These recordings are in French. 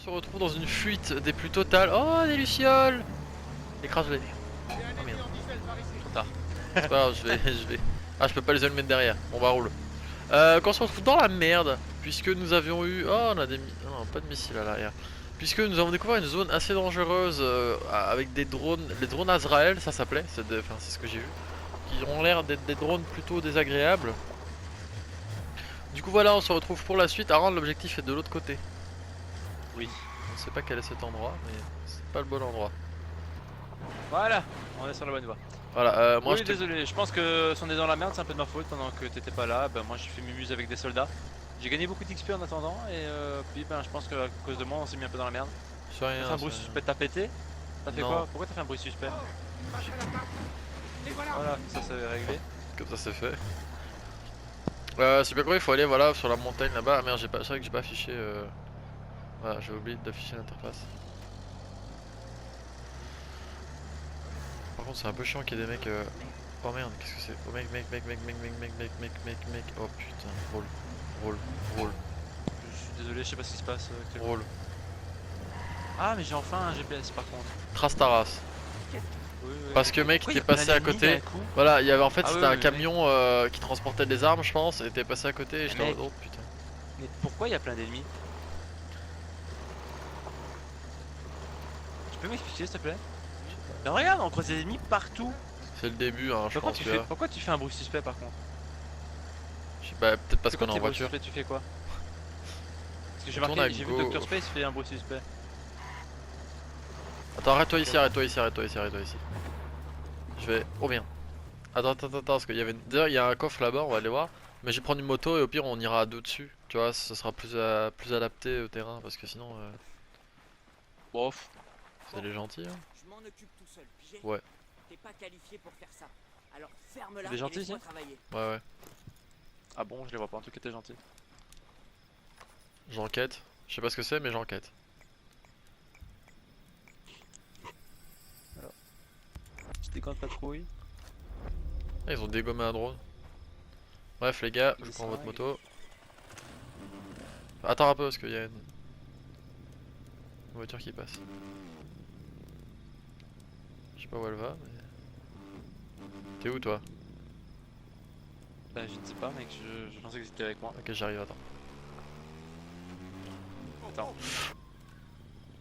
se retrouve dans une fuite des plus totales. Oh, des lucioles! Écrase-les. Oh merde. Trop tard. C'est pas grave, je vais. Ah, je peux pas les allumer de derrière. Bon, bah, roule. Quand on se retrouve dans la merde, puisque nous avions eu. Oh, on a des. Non, pas de missiles à l'arrière. Puisque nous avons découvert une zone assez dangereuse avec des drones. Les drones Azrael, ça s'appelait. C'est ce que j'ai vu. Qui ont l'air d'être des drones plutôt désagréables. Du coup, voilà, on se retrouve pour la suite. Alors, l'objectif est de l'autre côté. Oui. On sait pas quel est cet endroit, mais c'est pas le bon endroit. Voilà, on est sur la bonne voie. Voilà, moi Oui, je te... désolé, je pense que si on est dans la merde, c'est un peu de ma faute pendant que t'étais pas là. Ben, moi, j'ai fait mumuse avec des soldats. J'ai gagné beaucoup d'XP en attendant, et puis ben, je pense que à cause de moi, on s'est mis un peu dans la merde. C'est rien. T'as fait un bruit suspect, t'as pété? T'as fait Non. quoi? Pourquoi t'as fait un bruit suspect? Voilà, ça c'est réglé. Comme ça c'est fait. C'est bien quoi, il faut aller voilà sur la montagne là-bas. Ah merde, c'est vrai que j'ai pas affiché. Voilà, j'ai oublié d'afficher l'interface. Par contre, c'est un peu chiant qu'il y ait des mecs. Oh merde, qu'est-ce que c'est? Oh mec. Oh putain, roule. Je suis désolé, je sais pas ce qui se passe actuellement. Roule. Ah, mais j'ai enfin un GPS par contre. Trace ta race. Oui, oui. Parce que mec, Pourquoi t'es y a plein passé à d'ennemis côté. d'un coup. Voilà, il y avait en fait Ah c'était oui, un oui, camion qui transportait des armes, je pense, et t'es passé à côté et j'étais en mec. mode, oh putain. Mais pourquoi il y a plein d'ennemis? Tu peux m'expliquer s'il te plaît? Mais regarde, on croise des ennemis partout. C'est le début, hein, je pense que. Pourquoi tu fais un bruit suspect par contre? Je sais pas, peut-être parce C'est quoi qu'on est en tes bruits voiture. suspects, tu fais quoi? Parce que j'ai Tourne marqué, à j'ai vu go. Dr Space fait un bruit suspect. Attends, arrête-toi ici. Je vais. Oh bien. Attends, parce qu'il y avait. D'ailleurs, il y a un coffre là-bas, on va aller voir. Mais je vais prendre une moto et au pire, on ira à deux dessus. Tu vois, ce sera plus adapté au terrain parce que sinon, Bof. c'est les gentils. Hein. Je m'en occupe tout seul, pigé. Ouais, T'es pas qualifié pour faire ça. Alors ferme-la Des et gentils, laisse-moi ici travailler. ouais. Ah bon, je les vois pas, en tout cas t'es gentil. J'enquête. Je sais pas ce que c'est, mais j'enquête. Je décompte pas trop, oui. Ah, ils ont dégommé un drone. Bref, les gars, je Des prends votre seringues. moto. Attends un peu parce qu'il y a une voiture qui passe. Je sais pas où elle va, mais. T'es où toi? Bah je ne sais pas mec, je pensais que c'était avec moi. Ok, j'arrive, attends. Attends.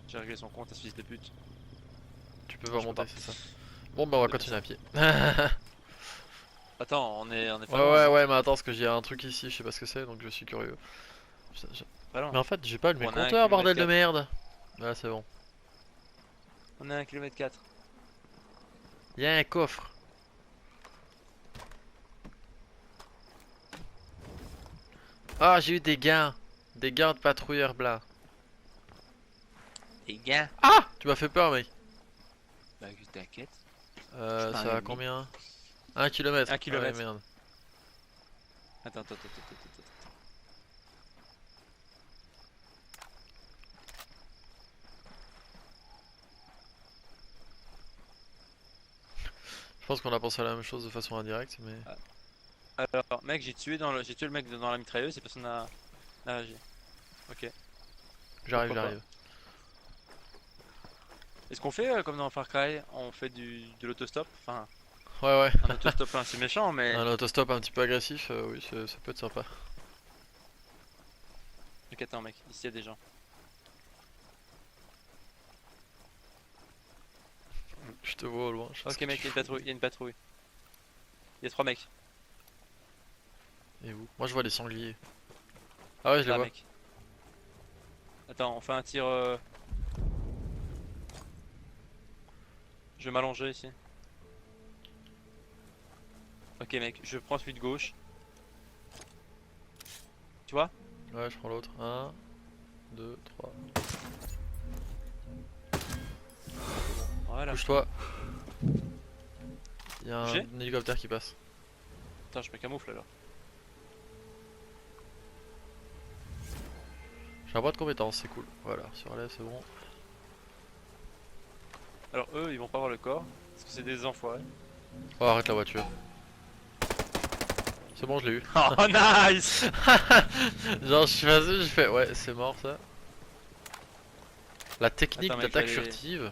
J'ai réglé son compte à ce fils de pute. Tu peux Je pas peux monter, pas. c'est ça. Bon, bah on va continuer à pied. Attends, on est pas Ouais, mais attends, parce que j'ai un truc ici, je sais pas ce que c'est, donc je suis curieux. Pas loin. Mais en fait, j'ai pas allumé On le a un compteur, bordel de kilomètre merde. Là, c'est bon. On est à 1 km 4. Il y a un coffre. Ah, j'ai eu des gains. Des gains de patrouilleurs blancs. Les gars. Ah! Tu m'as fait peur, mec. Bah t'inquiète. Ça un va ennemi. combien? 1 km. 1 kilomètre. Ah ouais, merde. Attends. Je pense qu'on a pensé à la même chose de façon indirecte, mais. Alors mec, j'ai tué le mec dans la mitrailleuse et personne n'a réagi. Ok. J'arrive, Pourquoi j'arrive. Est-ce qu'on fait comme dans Far Cry, on fait de l'autostop? Enfin, Ouais. un autostop c'est méchant mais... Un autostop un petit peu agressif, oui, ça peut être sympa. Ok attends mec, ici il y a des gens. Je te vois au loin. je sais Ok ce que mec, tu il y a une patrouille. Il y a 3 mecs. fais. Et où? Moi je vois les sangliers. Ah ouais, je les Là vois. mec. Attends, on fait un tir... Je vais m'allonger ici. Ok mec, je prends celui de gauche. Tu vois? Ouais, je prends l'autre. 1, 2, 3. Voilà. Bouge-toi. Il y a J'ai un hélicoptère qui passe. Attends, je me camoufle alors. J'ai un bras de compétences, c'est cool. Voilà, sur relève, c'est bon. Alors eux, ils vont pas avoir le corps. Parce que c'est des enfoirés. Oh, arrête la voiture. C'est bon, je l'ai eu. Oh nice! Genre, je suis passé, j'ai fait, ouais, c'est mort ça. La technique Attends, mec, d'attaque allez. furtive.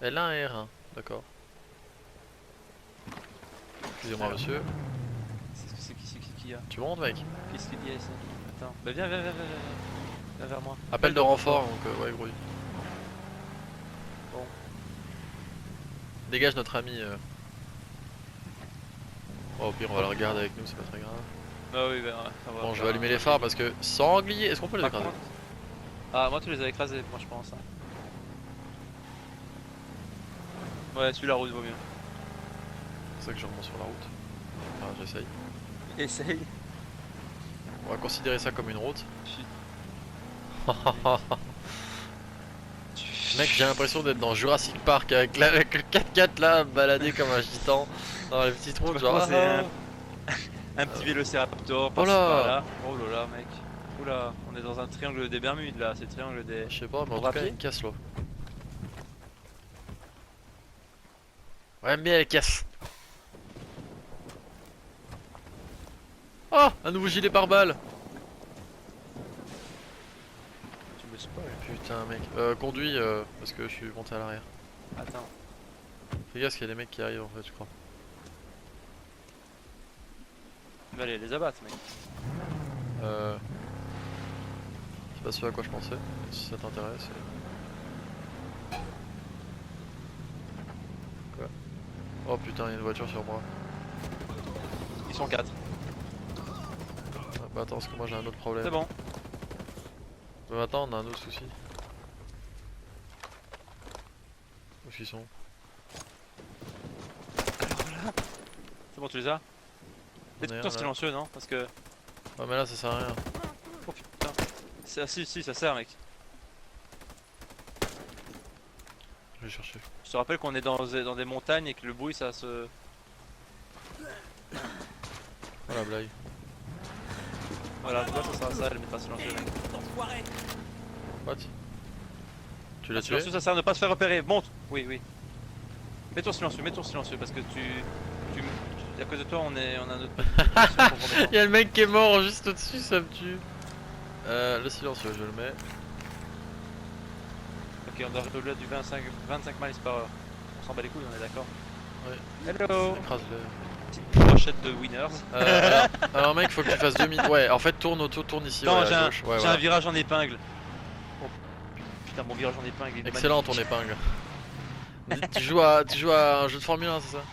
L1 et R1, d'accord. Excusez-moi Alors. monsieur. C'est qui y a? Tu montes mec? Qu'est-ce qu'il y a ici? Attends, bah viens, viens vers moi. Appel de renfort donc ouais gros. Bon. Dégage notre ami. Oh, au pire on va le regarder avec nous, c'est pas très grave. Bah oui, bah on va Bon je faire vais allumer un- les phares parce que sanglier, est-ce qu'on peut les Par écraser? contre- Ah, moi tu les as écrasés, moi je pense. Hein. Ouais, celui-là route vaut mieux. C'est ça que je remonte sur la route. Enfin j'essaye. Essaye. On va considérer ça comme une route. Mec j'ai l'impression d'être dans Jurassic Park avec, avec le 4x4 là balader comme un gitan dans les petites routes genre. C'est un petit vélociraptor par-ci Oh là. par-là. Oh là là mec. Oula, on est dans un triangle des Bermudes là, c'est le triangle des... Je sais pas, mais en On tout va cas, pied il me casse l'eau. Ouais, mais elle casse. Oh, un nouveau gilet pare-balles. Tu me spoil. Putain, mec. Conduis parce que je suis monté à l'arrière. Attends. Fais gaffe qu'il y a des mecs qui arrivent en fait, je crois. Tu vas aller les abattre mec. C'est pas ce à quoi je pensais. Si ça t'intéresse. Quoi? Oh putain, il y a une voiture sur moi. Ils sont 4. Ah, bah attends, parce que moi j'ai un autre problème. C'est bon. Mais attends, on a un autre souci. Où est-ce qu'ils sont? C'est bon, tu les as? On est un, Mets-toi là. silencieux non? Parce que... Ah mais là ça sert à rien. Oh putain. Ah, si, ça sert mec. Je vais chercher. Je te rappelle qu'on est dans des montagnes et que le bruit ça se... Oh la blague. Voilà, tu vois ça sert à ça, elle mettra silencieux mec. Enfoiré. What? Tu l'as tué? Silencieux ça sert à ne pas se faire repérer, monte! Oui, oui. Mets-toi silencieux parce que à cause de toi on a notre... Il y a le mec qui est mort juste au-dessus, ça me tue. Le silencieux, je le mets. Ok, on doit redoubler du 25 miles par heure. On s'en bat les couilles, on est d'accord? Ouais. Hello! Écrase-le. Petite brochette de winners. Alors mec, faut que tu fasses demi. Ouais, en fait, tourne auto, tourne ici. Non, ouais, j'ai à un, gauche. Ouais, j'ai voilà. un virage en épingle. Oh, putain, mon virage en épingle il est Excellent ton magnifique. épingle. tu joues à un jeu de Formule 1, c'est ça?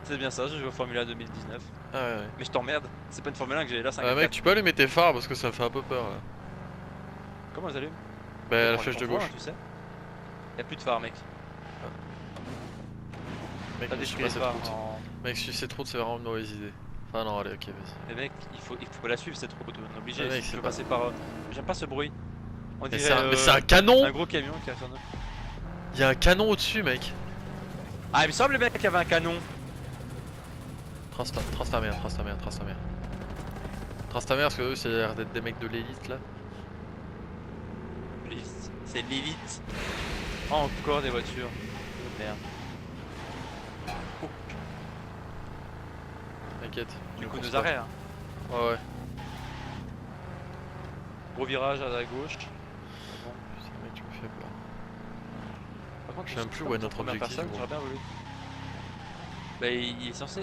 C'est bien ça, je joue au Formula 2019. Ah ouais, ouais. Mais je t'emmerde, c'est pas une Formule 1 que j'ai là, 5 Mec, tu peux allumer tes phares parce que ça me fait un peu peur là. Comment ils allument? Bah, la On flèche de les comprend, gauche. hein, tu sais. Y'a plus de phare, mec. Mec, T'as je suis détruit les pas cette phares. route. Mec, si c'est trop, c'est vraiment une mauvaise idée. Enfin, non, allez, ok, vas-y. Mais mec, il faut la suivre cette route, on est obligé. Ah, mec, Si tu c'est veux pas- passer par. J'aime pas ce bruit. On Mais dirait c'est un canon! un gros camion qui a son nom. Il y a un canon au-dessus, mec. Ah, il me semble, le mec, qu'il y avait un canon. Trace ta mère, trace ta mère, trace ta mère. Trace ta mère parce que eux, c'est l'air d'être des mecs de l'élite là. C'est l'élite. Encore des voitures. Merde. Oh, T'inquiète. du ne coup, course nos pas. arrêts. Hein. Ouais, ouais. Gros virage à la gauche. Putain, mec, tu me fais peur. Par contre, Je sais même plus pas où est en notre première objectif, personne, gros. j'aurais bien voulu. Bah, il est censé.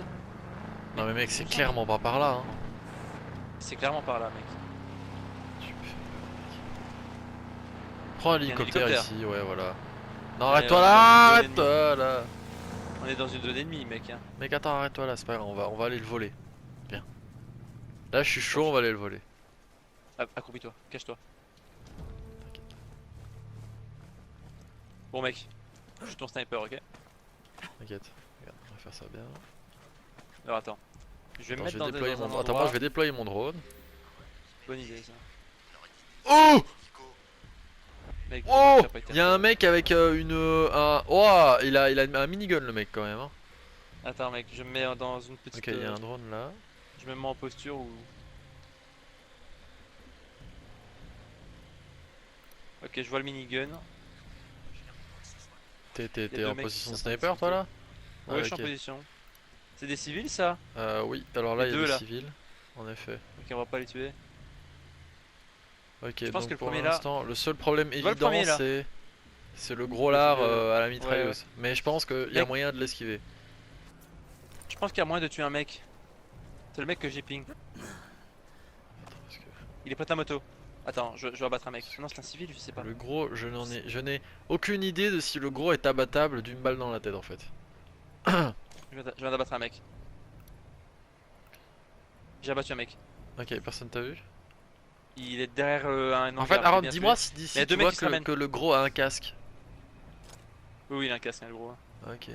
Non, mais mec, c'est clairement pas par là. Hein. C'est clairement par là, mec. Tu me fais peur, mec. Prends un Il y a un hélicoptère hélicoptère. ici, ouais, voilà. Non, Mais, arrête-toi on là! est dans une Arrête-toi là! On est dans une zone ennemie, mec. Hein. Mec, attends, arrête-toi là, c'est pas grave, on va aller le voler. Viens. Là, je suis chaud, on va aller le voler. Ah, accroupis-toi, cache-toi. Bon, mec, je suis ton sniper, ok? T'inquiète. Regarde, on va faire ça bien. Alors attends. Je vais me Attends, mettre je vais dans, déployer dans un mon... Attends, endroit. moi, je vais déployer mon drone. Bonne idée, ça. Oh! Mec, Oh! tu vas pas été Il y a un mec avec une. Oh! Il a un minigun, le mec, quand même. Hein. Attends, mec, je me mets dans une petite. Ok, il y a un drone là. Je me mets en posture où. Ok, je vois le minigun. T'es deux en mecs position de qui sont sniper, toi là? Ouais, je suis en ok. position. C'est des civils, ça? Oui, alors là, Les il y a deux, des là. civils. En effet. Ok, on va pas les tuer. Ok, Je pense donc que le pour premier là- l'instant, le seul problème vois le évident premier, là c'est le gros lard Le- à la mitrailleuse. Mais je pense qu'il y a Mec. moyen de l'esquiver. Je pense qu'il y a moyen de tuer un mec. C'est le mec que j'ai ping. Parce que Il est prêt à moto. Attends, je vais abattre un mec. Non, c'est un civil, je sais pas. le gros, je n'ai aucune idée de si le gros est abattable d'une balle dans la tête en fait. Je viens d'abattre un mec. J'ai abattu un mec. Ok, personne t'a vu? Il est derrière un hangar. En fait, j'ai Aaron, bien dis-moi tué. si Il y d'ici a tu deux mecs vois qui se ramènent. que le gros a un casque. Oui, oui, il a un casque, hein, le gros. Ok.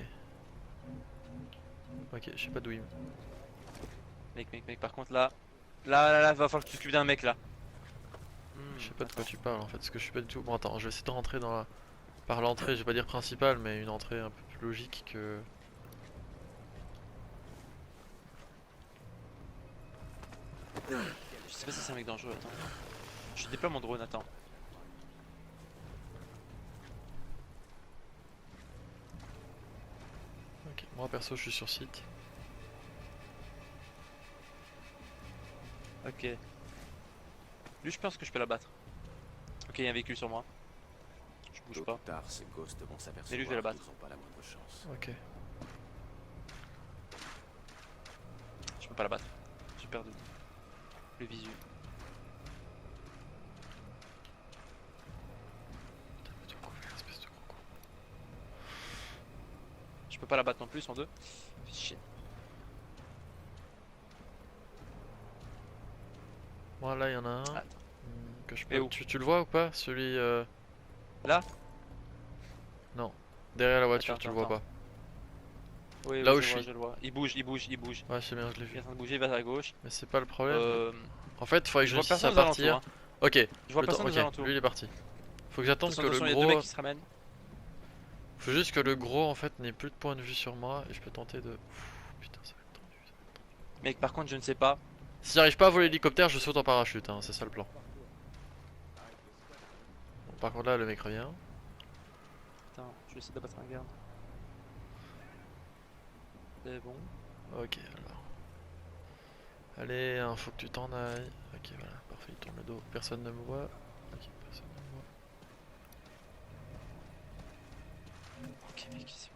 Ok, je sais pas d'où il. Mec, par contre là, va falloir que tu t'occupes d'un mec là. Je sais pas de quoi tu parles en fait, parce que je suis pas du tout. Bon, attends, je vais essayer de rentrer dans la. Par l'entrée, je vais pas dire principale, mais une entrée un peu plus logique que. Je sais pas si c'est un mec dangereux, attends. Je déploie mon drone, attends. Ok, moi perso, je suis sur site. Ok. Lui, je pense que je peux l'abattre. Ok, il y a un véhicule sur moi. Je bouge Tôt pas. ou tard, ces ghosts vont s'apercevoir Mais lui, je vais la battre. qu'ils ont pas la moindre chance. Ok. Je peux pas l'abattre. J'ai perdu le visu. Espèce de gros con. Je peux pas l'abattre non plus en deux. Shit. Moi là, il y en a un. Attends. Que je Et peux. où Tu le vois ou pas? Celui. Là? Non. Derrière la voiture, Attends, tu le vois attends. pas. Oui, Là oui, où je suis. je le vois. Il bouge. Ouais, c'est bien, je l'ai Il est vu. en train de bouger vers la gauche. Mais c'est pas le problème. Euh, En fait, il faudrait que je je vois réussisse à personne aux partir. alentours. Hein. Ok, Je vois le personne temps- aux ok, alentours. lui il est parti. Faut que j'attende que Attention, le il y a deux gros. mecs qui se ramènent. Faut juste que le gros en fait n'ait plus de point de vue sur moi et je peux tenter de. Putain, ça va être tendu. Mec, par contre, je ne sais pas. Si j'arrive pas à voler l'hélicoptère, je saute en parachute, hein, c'est ça le plan. Bon, par contre là, le mec revient. Attends, je vais essayer d'abattre un garde. C'est bon. Ok, alors. Allez, hein, faut que tu t'en ailles. Ok, voilà, parfait, il tourne le dos. Personne ne me voit. Ok, personne ne me voit. Ok, mec, ici.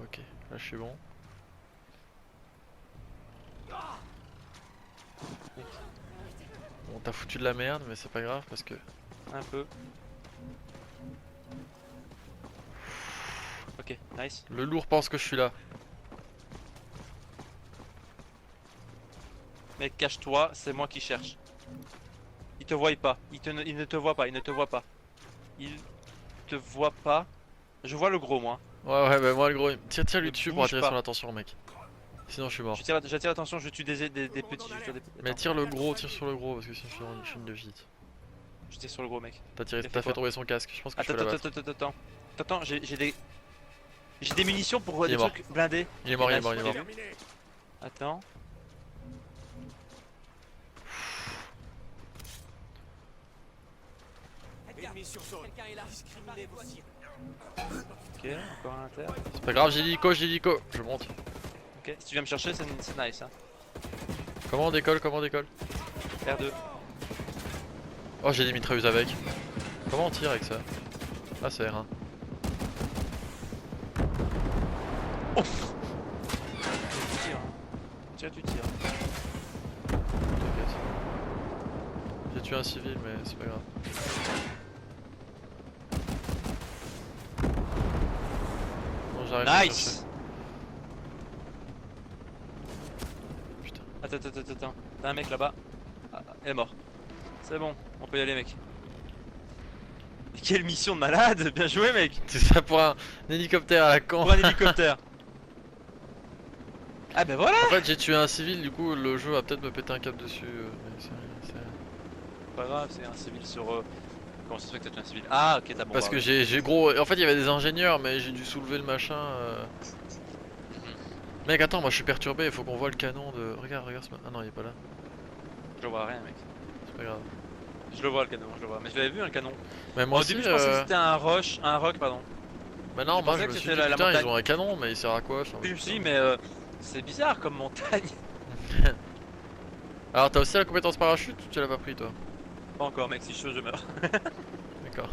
Ok, là je suis bon. Bon, t'as foutu de la merde, mais c'est pas grave parce que. Un peu. Ok, nice. Le lourd pense que je suis là. Mec, cache-toi, c'est moi qui cherche. Il te voit pas. Il ne te voit pas. Il ne te voit pas. Il te voit pas. Je vois le gros, moi. Ouais, bah moi le gros, tire lui Ne dessus pour bouge attirer pas. son attention, mec. Sinon je suis mort. J'attire l'attention, je tue des petits. Je tue des... Mais Attends, tire le gros, tire sur le gros parce que sinon je suis une de visite. je tire sur le gros, mec. T'as tiré, Il a fait t'as fait quoi tomber son casque, je pense que je Attends, peux l'abattre. attends, j'ai des... J'ai des munitions pour Il des est mort. trucs blindés. Il est mort, il est Nice, mort, il est mort. ok. Attends. Une mission zone. Quelqu'un est là. Discriminez vos cibles. Ok, encore un inter. C'est pas grave, j'ai l'hélico, je monte. Ok, si tu viens me chercher, c'est nice. Hein. Comment on décolle, R2. Oh, j'ai des mitrailleuses avec. Comment on tire avec ça? Ah, c'est R1. Tu tires. Hein. Tu tires. T'inquiète. J'ai tué un civil, mais c'est pas grave. Bon, j'arrive à le chercher. Nice. Putain. Attends. T'as un mec là-bas. Ah, il est mort. C'est bon, on peut y aller, mec. Quelle mission de malade. Bien joué, mec. C'est ça pour un hélicoptère à la con. Pour un hélicoptère. Ah ben voilà. En fait, j'ai tué un civil, du coup, le jeu va peut-être me péter un câble dessus. Mais c'est rien. Pas grave, c'est un civil sur... Comment ça se fait que t'as tué un civil? Ah ok, t'as bon. Parce que j'ai gros. En fait, il y avait des ingénieurs, mais j'ai dû soulever le machin. Mec, attends, moi je suis perturbé. Il faut qu'on voit le canon de. Regarde ce. Ah non, il est pas là. Je vois rien, mec. C'est pas grave. Je le vois le canon, je le vois. Mais je l'avais vu un canon. Mais moi Au aussi. début, je pensais que c'était un rock, pardon. Mais non, je moi pensais je que me suis c'était dit, la putain, montagne. ils ont un canon, mais il sert à quoi? Enfin, Puis je me suis dit, C'est bizarre comme montagne. Alors t'as aussi la compétence parachute ou tu l'as pas pris toi? Pas encore mec, si je saute je meurs. D'accord.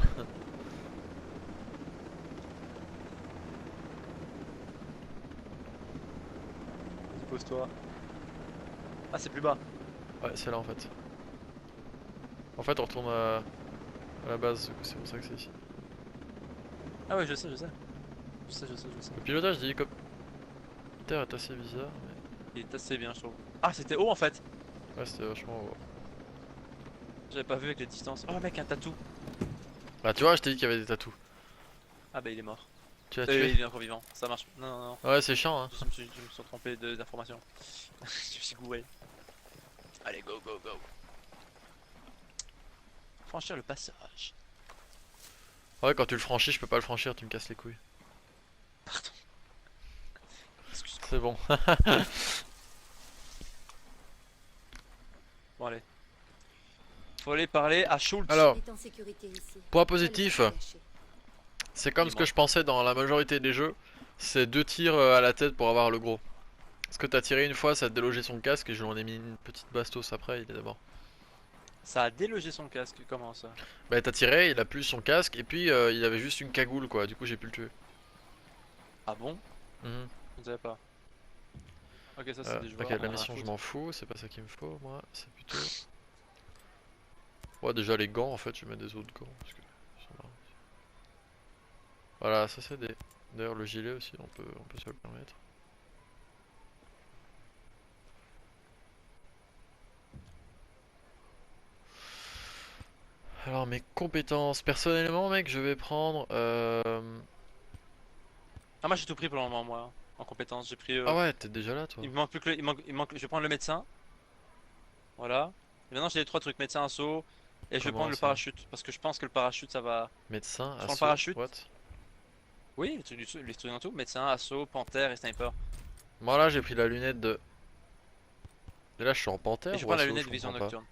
Pose-toi. Ah c'est plus bas. Ouais, c'est là en fait. En fait, on retourne à la base, du coup, c'est pour ça que c'est ici. Ah ouais je sais, je sais. Je sais, je sais, je sais. Le pilotage d'hélicoptère est assez bizarre, mais Il est assez bien je trouve. Ah c'était haut en fait. ouais, c'était vachement haut. J'avais pas vu avec les distances. Oh mec un tatou. Bah, tu vois, je t'ai dit qu'il y avait des tatous. Ah bah il est mort. Tu l'as Il tué? est encore vivant. Ça marche. Non non non. Ouais, c'est chiant, hein. Je me suis trompé d'information. Je me suis gouré. Allez go go go. Franchir le passage. Ouais, quand tu le franchis, je peux pas le franchir, tu me casses les couilles. Pardon. Excuse-moi. C'est bon. Bon allez. Faut aller parler à Schultz. Alors, On est en sécurité ici. point Pas laisser positif, se lâcher. c'est comme ce Dis-moi. que je pensais dans la majorité des jeux. C'est 2 tirs à la tête pour avoir le gros. Parce que t'as tiré une fois, ça a délogé son casque et je lui en ai mis une petite bastos après, il est d'abord. Ça a délogé son casque, comment ça? Bah t'as tiré, il a plus son casque et puis il avait juste une cagoule quoi, du coup j'ai pu le tuer. Ah bon? Mhm. Je ne savais pas. Ok ça c'est des joueurs. Ok, on en la a mission rien je à m'en fous, c'est pas ça qu'il me faut moi, c'est plutôt... Ouais déjà les gants en fait, je vais mettre des autres gants parce que ils sont marrants. Voilà, ça c'est des... D'ailleurs le gilet aussi, on peut se le permettre. Alors mes compétences, personnellement mec je vais prendre... Ah moi j'ai tout pris pour le moment moi. En compétences j'ai pris... Ah ouais, t'es déjà là toi. Il me manque plus que je vais prendre le médecin. Voilà. Et maintenant j'ai les 3 trucs, médecin, assaut. Et je vais Comment prendre le ça? parachute. Parce que je pense que le parachute ça va... Médecin, prends le assaut, parachute. what? Oui, les trucs dans tout. Médecin, assaut, panthère et sniper. Moi là j'ai pris la lunette de... Et là je suis en panthère Et je ou prends la assaut, lunette je de vision comprends pas. nocturne.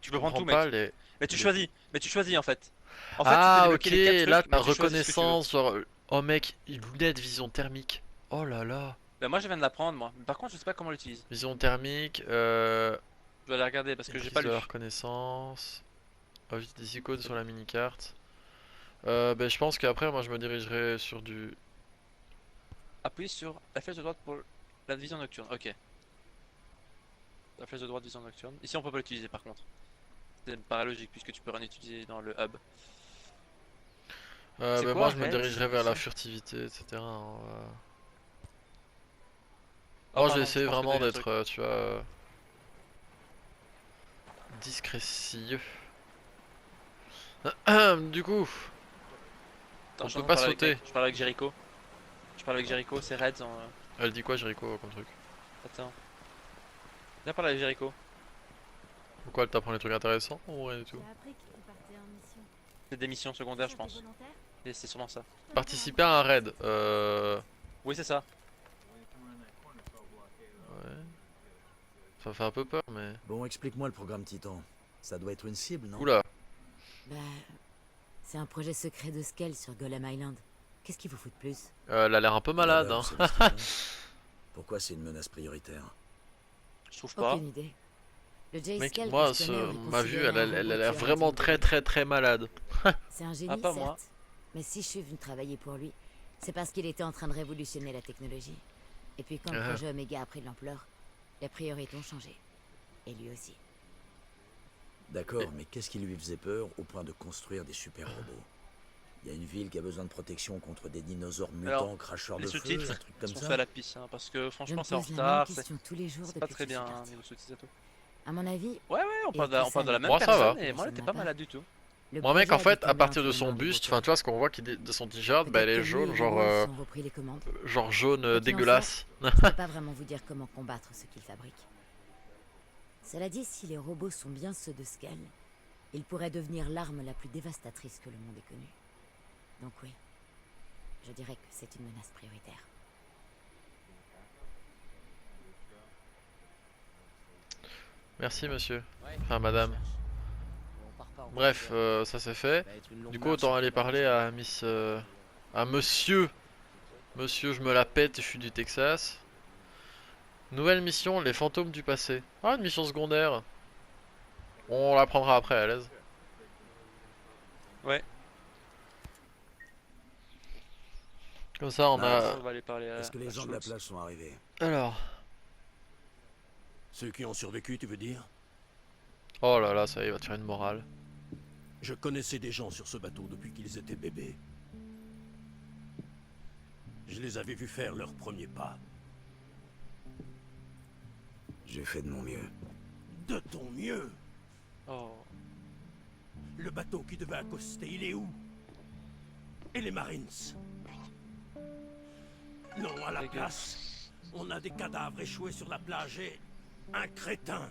Tu Je peux prendre comprends tout mec. pas les... Mais tu les- choisis. Mais tu choisis en fait. En fait Ah tu ok, débloques les 4 là trucs, ta mais tu choisis ce que tu veux. reconnaissance, genre... Oh mec, une lunette vision thermique. Oh là là. Bah moi je viens de la prendre moi. Par contre je sais pas comment l'utiliser. Vision thermique, Je dois aller regarder parce que j'ai maîtrise pas de lu. la reconnaissance, ajoute des icônes sur la mini-carte. Ben je pense qu'après moi je me dirigerai sur du... Appuie sur la flèche de droite pour la vision nocturne. Ok. La flèche de droite vision nocturne. Ici on peut pas l'utiliser par contre. C'est logique puisque tu peux rien utiliser dans le hub. C'est Ben quoi, moi je me Red? dirigerai vers la furtivité, etc. hein, Moi je vais essayer vraiment d'être, tu vois... discrétieux. Du coup, on peut pas sauter. Je parle avec Jericho. Je parle avec Jericho, c'est Red. Elle dit quoi Jericho comme truc? Attends. Viens parler avec Jericho. Pourquoi elle t'apprend des trucs intéressants ou rien du tout? J'ai appris que tu partais en mission. C'est des missions secondaires je T'es pense. volontaire? Et c'est sûrement ça. Participer à un raid. Oui c'est ça. Ouais. Ça fait un peu peur mais... Bon, explique-moi le programme Titan. Ça doit être une cible, non? Oula. Bah, c'est un projet secret de Skell sur Golem Island. Qu'est-ce qu'il vous fout de plus? Elle a l'air un peu malade hein. C'est le Titan. Pourquoi c'est une menace prioritaire? Je trouve pas. Aucune idée. Le J Mec, Skell moi, que je connais aurait ma vue, considéré elle a un robot l'air tueur vraiment intelligent. très malade. C'est un génie, Ah, pas moi. certes. Mais si je suis venu travailler pour lui, c'est parce qu'il était en train de révolutionner la technologie. Et puis quand le Ah. projet Omega a pris de l'ampleur, les priorités ont changé. Et lui aussi. D'accord, mais qu'est-ce qui lui faisait peur au point de construire des super robots? Il y a une ville qui a besoin de protection contre des dinosaures mutants, Alors, cracheurs les de feu, sous-titres un truc comme sont ça. faits à la pisse hein, parce que Je franchement me c'est en pose la même retard. C'est question tous les jours c'est depuis pas que très je suis bien parti. niveau sous-titres et tout. À mon avis, Ouais on Et parle tout de ça la même Moi, ça va. personne et moi elle était pas malade du tout. le Moi mec projet en fait avait à tombé partir de entre les son mains des buste, robots. enfin tu vois ce qu'on voit qui de son t-shirt, bah elle Peut-être est que jaune, lui et genre Robo se sont repris les commandes. genre jaune Quoi qu'il en dégueulasse. Je ne peux pas vraiment vous dire comment combattre ce qu'ils fabriquent. Cela dit, si les robots sont bien ceux de Skell, ils pourraient devenir l'arme la plus dévastatrice que le monde ait connue. Donc oui, je dirais que c'est une menace prioritaire. Merci monsieur. Enfin madame. Bref, ça c'est fait. Du coup autant aller parler à Miss... à monsieur. Monsieur je me la pète, je suis du Texas. Nouvelle mission, les fantômes du passé. Ah, une mission secondaire. On la prendra après à l'aise. Ouais. Comme ça, on a. On va aller parler à. Est-ce que les à gens de la Schultz. plage sont arrivés? Alors. Ceux qui ont survécu, tu veux dire? Oh là là, ça y est, il va te faire une morale. Je connaissais des gens sur ce bateau depuis qu'ils étaient bébés. Je les avais vus faire leurs premiers pas. J'ai fait de mon mieux. De ton mieux. Oh. Le bateau qui devait accoster, il est où? Et les Marines? Non, à la Les gars. place, on a des cadavres échoués sur la plage et un crétin,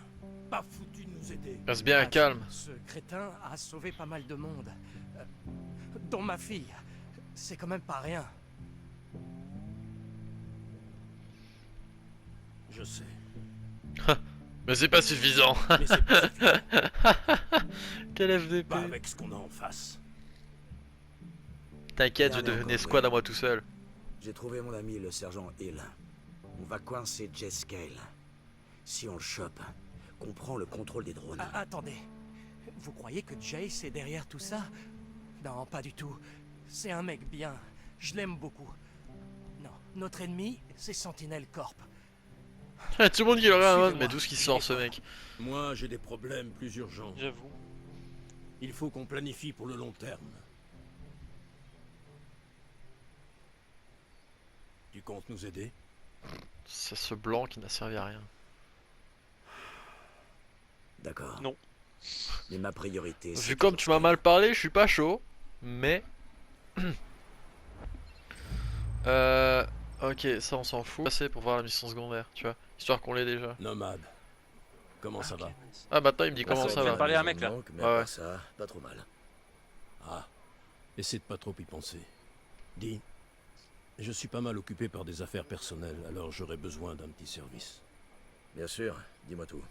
pas foutu de nous aider. Reste bien calme. Ce crétin a sauvé pas mal de monde. Dont ma fille. C'est quand même pas rien. Je sais, Mais c'est pas suffisant. mais c'est pas suffisant. Quel FDP. Pas avec ce qu'on a en face. T'inquiète, je Regardez devenais encore, squad ouais. à moi tout seul. J'ai trouvé mon ami le sergent Hill. On va coincer Jess Scale. Si on le chope, qu'on prend le contrôle des drones. Ah, attendez. Vous croyez que Jace est derrière tout ça? Non, pas du tout. C'est un mec bien. Je l'aime beaucoup. Non, notre ennemi, c'est Sentinel Corp. Tout le monde qui le regarde, Suivez-moi. mais d'où ce qui sort ce mec? Moi, j'ai des problèmes plus urgents. J'avoue. Il faut qu'on planifie pour le long terme. Tu comptes nous aider? C'est ce blanc qui n'a servi à rien. D'accord. Non. Mais ma priorité, c'est Vu comme tu m'as mal parlé, je suis pas chaud. Mais. Ok, ça on s'en fout. Passer pour voir la mission secondaire, tu vois. Histoire qu'on l'ait déjà. Nomade. Comment ça Ok, va? nice. Ah, maintenant il me dit Bah, comment ça, ça je viens va. de parler à un mec, là. Mais Ouais, à ouais. part ça, pas trop mal. Ah, essaie de pas trop y penser. Dis, je suis pas mal occupé par des affaires personnelles, alors j'aurais besoin d'un petit service. Bien sûr, dis-moi tout.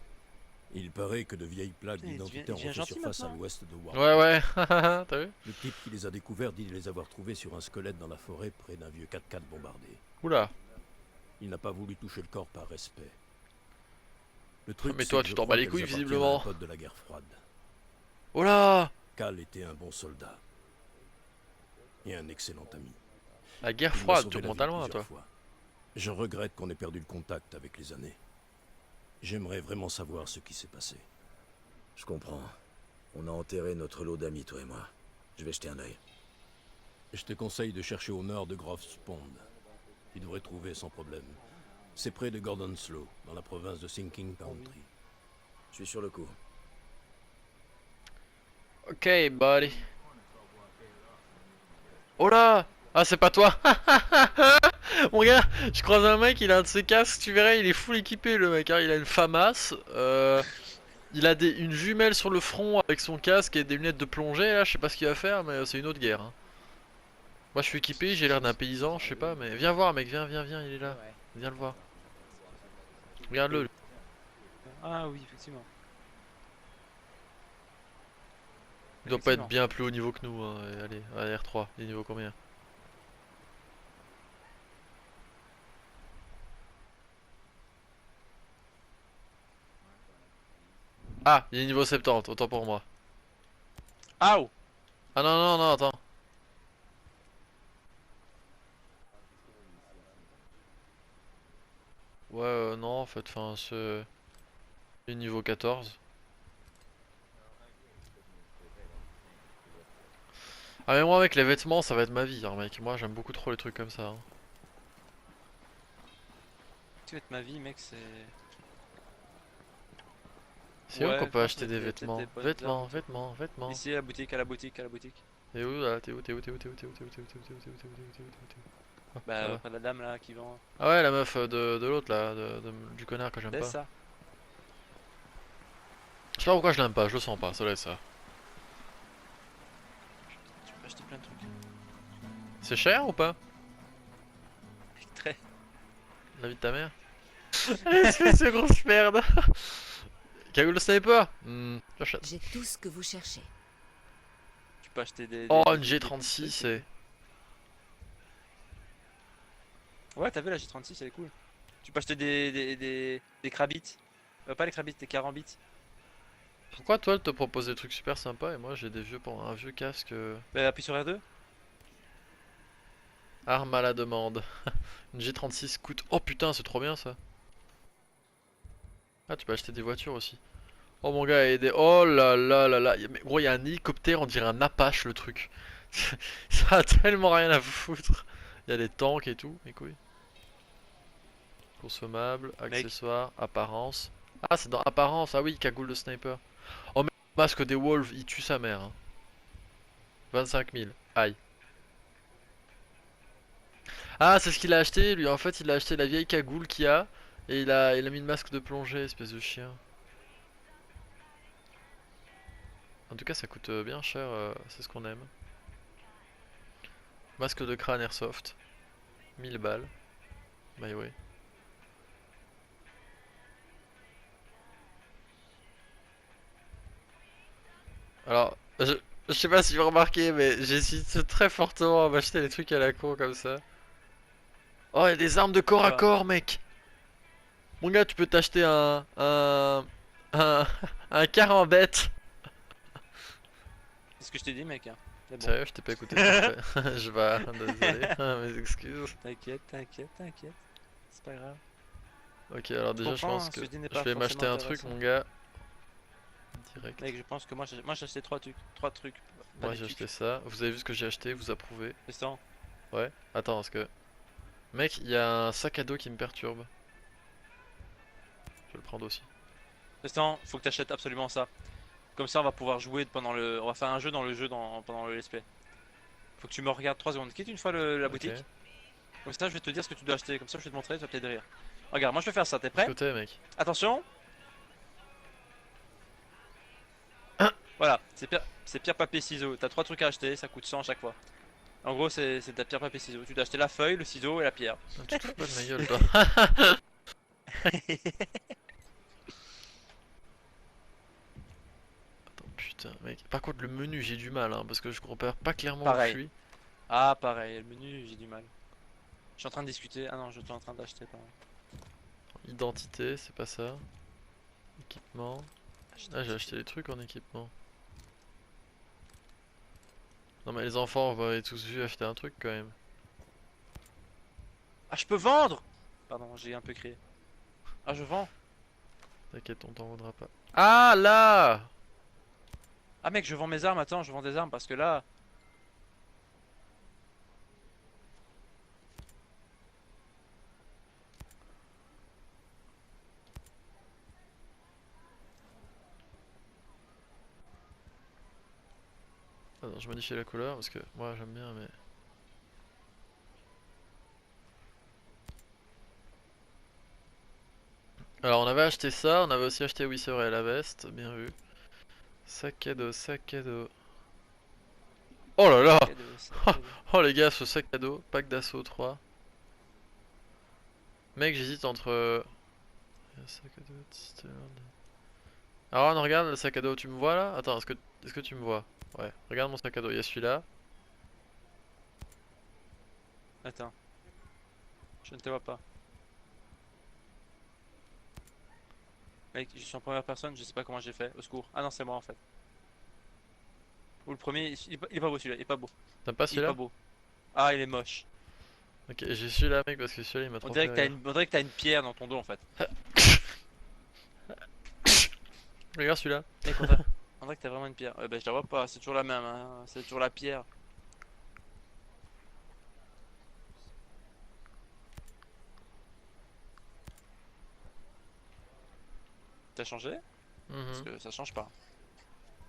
Il paraît que de vieilles plaques Putain, il d'identité devient ont refait gentil surface à maintenant. l'ouest de Warren. Ouais, ouais. T'as vu? Le type qui les a découverts dit les avoir trouvés sur un squelette dans la forêt près d'un vieux 4x4 bombardé. Oula. Il n'a pas voulu toucher le corps par respect. Le truc, Mais c'est toi, que tu je t'en crois bats les qu'elles couilles, appartiennent visiblement. à un pote de la guerre froide. Oula. Cal était un bon soldat. Et un excellent ami. La guerre Il m'a froide, sauvé tu la remontes vie à loin, toi. plusieurs fois. Je regrette qu'on ait perdu le contact avec les années. J'aimerais vraiment savoir ce qui s'est passé. Je comprends. On a enterré notre lot d'amis, toi et moi. Je vais jeter un œil. Je te conseille de chercher au nord de Grove's Pond. Tu devrais trouver sans problème. C'est près de Gordonslow, dans la province de Sinking Country. Je suis sur le coup. Ok, buddy. Oh là. Ah, c'est pas toi. Mon gars, je croise un mec, il a un de ses casques, tu verrais, il est full équipé le mec, hein. Il a une FAMAS, il a une jumelle sur le front avec son casque et des lunettes de plongée, là, je sais pas ce qu'il va faire, mais c'est une autre guerre, hein. Moi je suis équipé, j'ai l'air d'un paysan, je sais pas, mais viens voir mec, viens, il est là, viens le voir. Regarde-le. lui. Ah oui, effectivement. Il doit pas être bien plus haut niveau que nous, hein. Et allez, R3, il est niveau combien? Ah, il est niveau 70, autant pour moi. Aouh. Ah non, non, non, attends. Ouais, non, en fait, enfin, c'est... Il est niveau 14. Ah mais moi avec les vêtements ça va être ma vie hein, mec, moi j'aime beaucoup trop les trucs comme ça hein. Tu vas être ma vie, mec, c'est. C'est où Ouais, qu'on je peut pense acheter que des il y a peut-être vêtements? des bonnes Vêtements, armes. vêtements, vêtements. Ici, à la boutique, à la boutique, à la boutique. T'es où là? T'es où? T'es où? T'es où? T'es où? T'es où? T'es où? T'es où? T'es où? T'es où? T'es où? T'es où? T'es où? T'es où? T'es où? Bah, ça va. auprès de la dame là qui vend. Ah ouais la meuf de l'autre là, du connard que j'aime C'est pas. ça. Je sais pas pourquoi je l'aime pas, je le sens pas, ça doit être ça. Tu peux acheter plein de trucs. C'est cher ou pas? Très. La vie de ta mère? Espèce de grosse merde. Cagoule de sniper? J'achète. J'ai tout ce que vous cherchez. Tu peux acheter des. Oh des- une des- G36 des- et... Ouais, t'as vu la G36, elle est cool. Tu peux acheter des crabites. Pas les crabites, des carambites. Pourquoi toi, elle te propose des trucs super sympas et moi j'ai un vieux casque Bah, appuie sur R2. arme à la demande. Une G36 coûte. Oh putain, c'est trop bien ça. Ah, tu peux acheter des voitures aussi. Oh mon gars, et des. Oh là là là là. Mais gros, il y a un hélicoptère, on dirait un Apache le truc. Ça a tellement rien à foutre. Il y a des tanks et tout, mes couilles. Consommables, accessoires, apparence. Ah, c'est dans apparence. Ah oui, cagoule de sniper. Oh, mais le masque des wolves, il tue sa mère. Hein. 25 000. Aïe. Ah, c'est ce qu'il a acheté. Lui, en fait, il a acheté la vieille cagoule qu'il a. Et il a mis le masque de plongée, espèce de chien. En tout cas, ça coûte bien cher. C'est ce qu'on aime. Masque de crâne airsoft. 1000 balles. Bah oui. Alors, je sais pas si vous remarquez, mais j'hésite très fortement à m'acheter des trucs à la con comme ça. Oh, il y a des armes de corps à corps, mec. Mon gars, tu peux t'acheter un, un carambette. C'est ce que je t'ai dit, mec. Hein. Mais bon. Sérieux, je t'ai pas écouté. Parfait. Je vais, désolé, mes excuses. T'inquiète, t'inquiète, t'inquiète. C'est pas grave. Ok, alors déjà, je pense que je vais m'acheter un truc, mon gars. Direct. Mec, je pense que moi j'ai acheté 3 trucs. 3 trucs. Moi j'ai acheté ça. Vous avez vu ce que j'ai acheté, vous approuvez. Tristan, Ouais. Attends, parce que. Mec, il y a un sac à dos qui me perturbe. Je vais le prendre aussi. Tristan, faut que t'achètes absolument ça. Comme ça, on va pouvoir jouer pendant le. On va faire un jeu dans le jeu pendant le let's play. Faut que tu me regardes 3 secondes. Quitte une fois la boutique. Ok. Comme ça, je vais te dire ce que tu dois acheter. Comme ça, je vais te montrer, tu vas peut-être rire. Regarde, moi je vais faire ça. T'es prêt? Côté, mec. Attention. Voilà, c'est pierre, papier, ciseaux. T'as 3 trucs à acheter, ça coûte 100 à chaque fois. En gros, c'est ta pierre, papier, ciseaux. Tu dois acheter la feuille, le ciseau et la pierre. Tu te fous pas de ma gueule, toi. Attends, putain, mec. Par contre, le menu, j'ai du mal, hein, parce que je repère pas clairement où je Pareil. suis. Ah, pareil, le menu, j'ai du mal. Je suis en train de discuter. Ah non, je suis en train d'acheter, pardon. Identité, c'est pas ça. Équipement. Ah, j'ai acheté des trucs en équipement. Non, mais les enfants, vous m'avez tous vu acheter un truc quand même. Ah, je peux vendre! Pardon, j'ai un peu crié. Ah, je vends? T'inquiète, on t'en voudra pas. Ah, là! Ah, mec, je vends mes armes. Attends, je vends des armes parce que là. Attends, je modifie la couleur parce que moi j'aime bien, mais. Alors, on avait acheté ça, on avait aussi acheté, oui, c'est vrai, la veste, bien vu. Sac à dos, sac à dos. Oh là là! Oh les gars, ce sac à dos, pack d'assaut 3. Mec, j'hésite entre. Sac à dos, alors on regarde le sac à dos, tu me vois là? Attends, est-ce que tu me vois? Ouais, regarde mon sac à dos, il y a celui-là. Attends. Je ne te vois pas. Mec, je suis en première personne, je sais pas comment j'ai fait. Au secours. Ah non, c'est moi en fait. Ou le premier, il est pas beau celui-là, il est pas beau. T'aimes pas Il est celui-là? pas beau. Ah, il est moche. Ok, j'ai celui-là mec parce que celui-là il m'a trop On fait dirait que t'as rire. une, on dirait que t'as une pierre dans ton dos en fait. Regarde celui-là. Mec, on dirait que t'as vraiment une pierre. Bah, je la vois pas, c'est toujours la même, hein. C'est toujours la pierre. T'as changé? Parce Mhm. que ça change pas.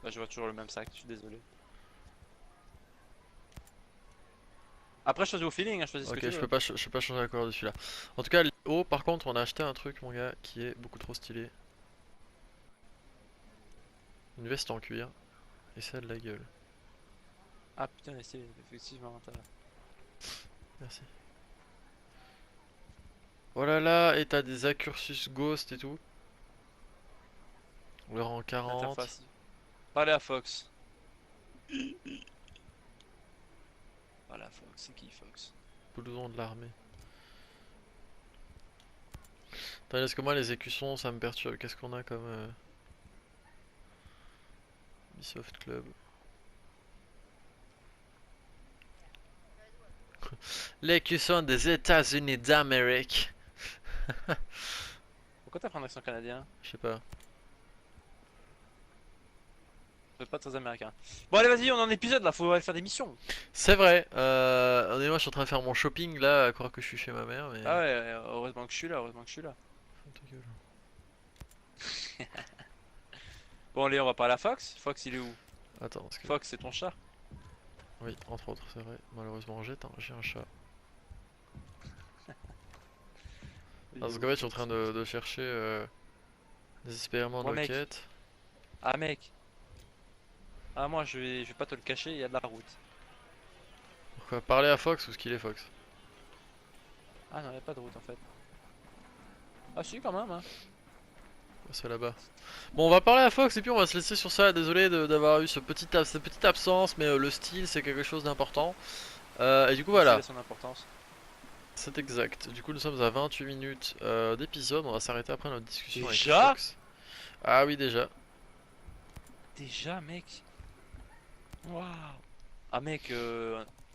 Bah, je vois toujours le même sac, je suis désolé. Après, choisis au feeling, hein, choisis ce que Ok, tu veux. je peux pas changer la couleur de celui-là. En tout cas, oh, par contre, on a acheté un truc, mon gars, qui est beaucoup trop stylé. Une veste en cuir. Et ça a de la gueule. Ah putain, c'est effectivement. Merci. Oh là là, et t'as des accursus ghost et tout. Le rang 40. Interface. Parlez à Fox. Parlez à Fox, c'est qui Fox? Blouson de l'armée. Attends, parce que moi les écussons ça me perturbe. Qu'est-ce qu'on a comme Ubisoft Club. L'écusson des États-Unis d'Amérique. Pourquoi t'as pris un accent canadien? Je sais pas. C'est pas très américain. Bon allez vas-y, on est en épisode là, faut aller faire des missions. C'est vrai. Moi je suis en train de faire mon shopping là, à croire que je suis chez ma mère. Mais... Ah ouais, heureusement que je suis là, heureusement que je suis là. Ta gueule. Bon allez, on va parler à Fox. Fox il est où? Attends, parce que... Fox c'est ton chat. Oui, entre autres, c'est vrai. Malheureusement, j'ai un chat. Parce qu'en fait, je suis en train de chercher désespérément Ouais, nos mec. quêtes. Ah mec. Ah moi je vais pas te le cacher, il y a de la route. Pourquoi parler à Fox ou ce qu'il est Fox? Ah non, il y a pas de route en fait. Ah si quand même hein. C'est là-bas. Bon, on va parler à Fox et puis on va se laisser sur ça. Désolé d'avoir eu cette petite absence, mais le style c'est quelque chose d'important. Et du coup, voilà. C'est son importance. C'est exact. Du coup, nous sommes à 28 minutes d'épisode. On va s'arrêter après notre discussion avec Déjà Fox. Ah oui, déjà. Déjà mec. Waouh. Ah mec,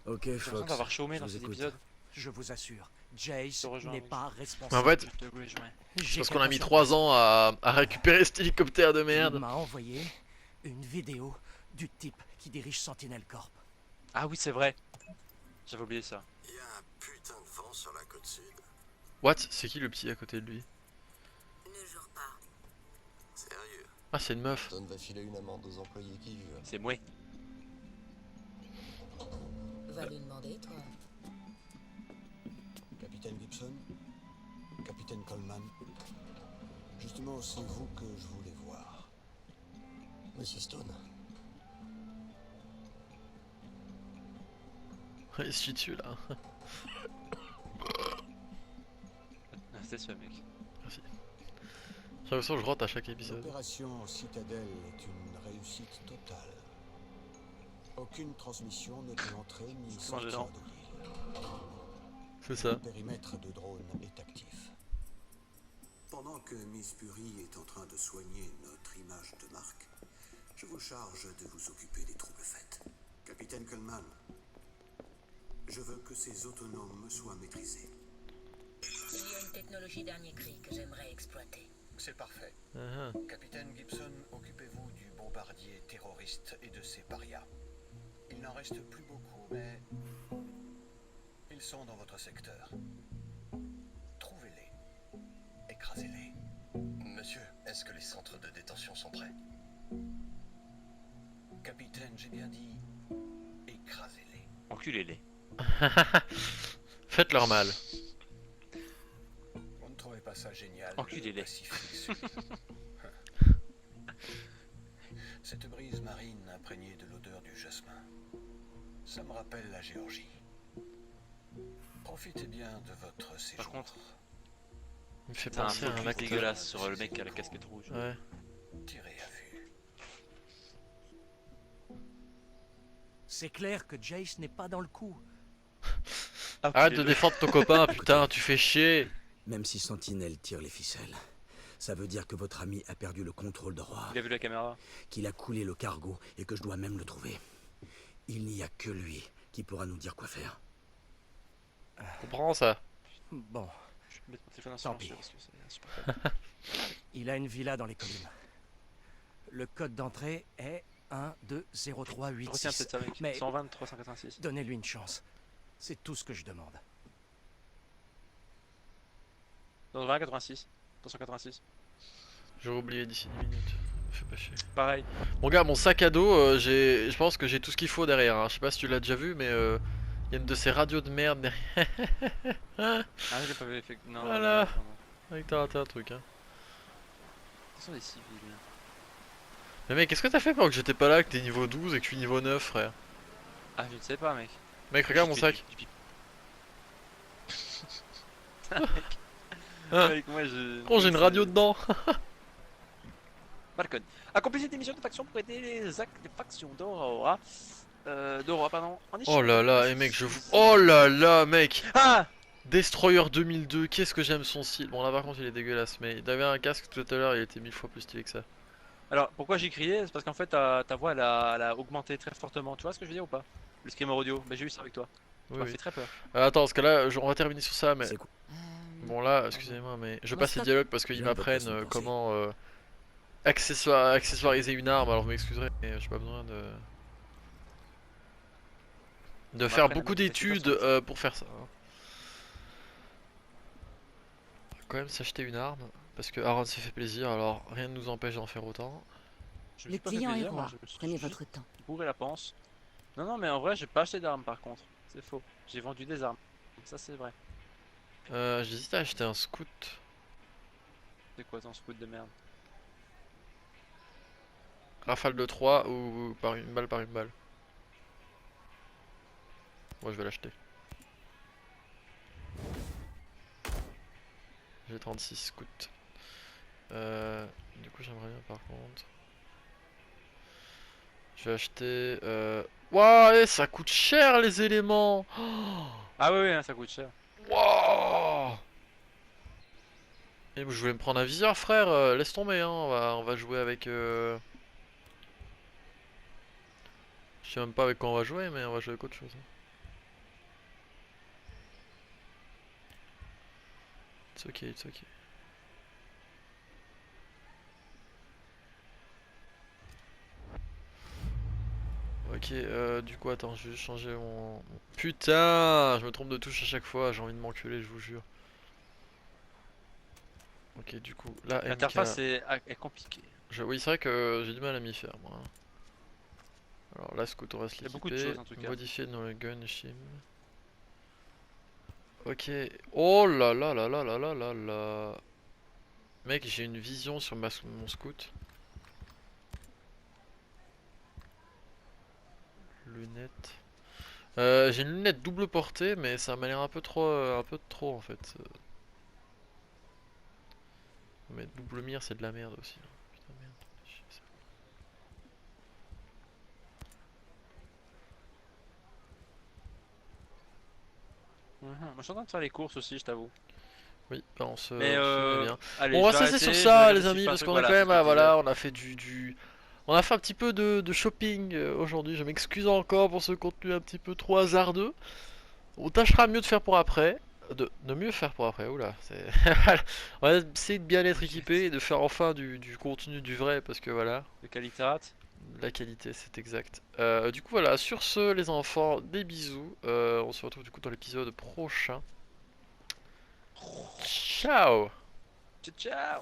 Ok, j'ai l'impression Fox. d'avoir chômé je dans vous cet écoute. épisode. Je vous assure, Jace te rejoins, n'est oui. pas En responsable. fait, Je te rejoins. J'ai parce qu'on a mis quelque 3 chose. ans à récupérer cet hélicoptère de Il merde. m'a envoyé une vidéo du type qui dirige Sentinel Corp. Ah oui c'est vrai. J'avais oublié ça. Il y a un putain de vent sur la côte sud. What? C'est qui le petit à côté de lui? Ne jure pas. Sérieux? Ah, c'est une meuf. Don va filer une amende aux employés qui jurent. C'est moi. Va lui demander, toi. Capitaine Gibson, Capitaine Coleman, justement c'est vous que je voulais voir. Monsieur Stone, Il se chie dessus là. Ah, c'est ce mec. Merci. J'ai l'impression que je rentre à chaque épisode. l'opération Citadelle est une réussite totale. Aucune transmission ne peut entrer ni sortir gênant. de l'île. C'est ça. Le périmètre de drone est actif. Pendant que Miss Puri est en train de soigner notre image de marque, je vous charge de vous occuper des troubles faits. Capitaine Coleman, je veux que ces autonomes soient maîtrisés. Il y a une technologie dernier cri que j'aimerais exploiter. C'est parfait. Ah, ah. Capitaine Gibson, occupez-vous du bombardier terroriste et de ses parias. Il n'en reste plus beaucoup, mais ils sont dans votre secteur. Trouvez-les. Écrasez-les. Monsieur, est-ce que les centres de détention sont prêts? Capitaine, j'ai bien dit, écrasez-les. Enculez-les. Faites-leur mal. Vous ne trouvez pas ça génial? Enculez-les. le Pacifique Sud. Cette brise marine imprégnée de l'odeur du jasmin, ça me rappelle la Géorgie. Profitez bien de votre séjour. contre, Il me fait T'as un penser à un focus acteur. dégueulasse sur le mec qui a la casquette rouge. Ouais. Tirez à vue. C'est clair que Jace n'est pas dans le coup. Arrête de défendre ton copain, putain, tu fais chier. Même si Sentinelle tire les ficelles, ça veut dire que votre ami a perdu le contrôle de Roi, Il a vu la caméra. qu'il a coulé le cargo et que je dois même le trouver. Il n'y a que lui qui pourra nous dire quoi faire. Comprends ça. Bon, Je vais mettre mon téléphone en Tant pis. silencieux parce que c'est insupportable. il a une villa dans les collines. Le code d'entrée est Retiens 120386. peut-être ça mec. Mais- 120 386. Donnez-lui une chance. C'est tout ce que je demande. Dans 20 86. 386. J'aurais oublié d'ici 10 minutes. Fais pas chier. Pareil. Mon gars, mon sac à dos, je pense que j'ai tout ce qu'il faut derrière. Hein. Je sais pas si tu l'as déjà vu, mais il y a une de ces radios de merde derrière. Ah je l'ai pas vu effect. Non. Voilà. Non, non, non. Avec t'as raté un truc. Hein. Ce sont des civils. Mais mec, qu'est-ce que t'as fait pendant que j'étais pas là, que t'es niveau 12 et que je suis niveau 9, frère? Ah je ne sais pas mec. Mec, regarde mon Je fais sac. du pipi. Hein Avec moi je. Oh, j'ai une radio dedans. Balcon. Accomplissez des missions de faction pour aider les actes des factions d'Aurora. D'Aurora, pardon. En Oh là là, et mec, je vous. Oh là là, mec. Ah Destroyer 2002, qu'est-ce que j'aime son style. Bon là par contre il est dégueulasse, mais il avait un casque tout à l'heure, il était 1000 fois plus stylé que ça. Alors, pourquoi j'ai crié? C'est parce qu'en fait, ta voix, elle a augmenté très fortement. Tu vois ce que je veux dire ou pas? Le screamer audio. Mais j'ai eu ça avec toi. Ça Oui, m'a oui. fait très peur. Attends, parce que là on va terminer sur ça, mais... C'est quoi? Bon là, excusez-moi, mais je passe les Mascotte. dialogues parce qu'ils Bien, votre m'apprennent façon de penser. comment accessoiriser une arme, alors vous m'excuserez, mais j'ai pas besoin de faire m'apprenne à beaucoup me laisser d'études personne. pour faire ça. Hein. On va quand même s'acheter une arme, parce que Aaron s'est fait plaisir, alors rien ne nous empêche d'en faire autant. Je me Le suis pas fait client est plaisir, moi, roi. je me suis Prenez juste votre temps. bourré la panse. Non, non, mais en vrai, j'ai pas acheté d'armes par contre. C'est faux. J'ai vendu des armes. Ça, c'est vrai. J'hésite à acheter un scout. C'est quoi ton scout de merde? Rafale de 3 ou par une balle par une balle. Moi je vais l'acheter. J'ai 36 scouts. Du coup j'aimerais bien par contre. Je vais acheter... Wouah, eh, ça coûte cher les éléments. Ah oui, oui, hein, ça coûte cher. Wouah. Et je voulais me prendre un viseur frère, laisse tomber hein, on va jouer avec... Je sais même pas avec quoi on va jouer, mais on va jouer avec autre chose. It's ok, it's ok. Ok, du coup, attends, je vais juste changer mon... Putain, je me trompe de touche à chaque fois, j'ai envie de m'enculer, je vous jure. Ok, du coup, là, MK... L'interface est compliquée. Oui, c'est vrai que j'ai du mal à m'y faire, moi. Alors là, scout, on va se Il y a beaucoup de l'équiper. choses, en tout cas. Modifier dans le gun, shim. Ok. Oh là là là là là là là là. Mec, j'ai une vision sur mon scout. Lunettes. J'ai une lunette double portée, mais ça m'a l'air un peu trop en fait. Mais double mire, c'est de la merde aussi. Putain, merde. Moi, je suis en train de faire les courses aussi, je t'avoue. Oui, bah on se Mais met bien. allez, On va je se vais laisser sur arrêter, je vais ça regarder les si amis, je fais un parce truc, qu'on a voilà, quand c'est même, ce que je voilà, disais. on a fait on a fait un petit peu de shopping aujourd'hui, je m'excuse encore pour ce contenu un petit peu trop hasardeux. On tâchera mieux de faire pour après, de mieux faire pour après, oula, c'est... On va essayer de bien être équipé et de faire enfin du contenu du vrai, parce que voilà, De qualité. la qualité c'est exact. Du coup voilà, sur ce les enfants, des bisous, on se retrouve du coup dans l'épisode prochain. Ciao. Ciao, ciao.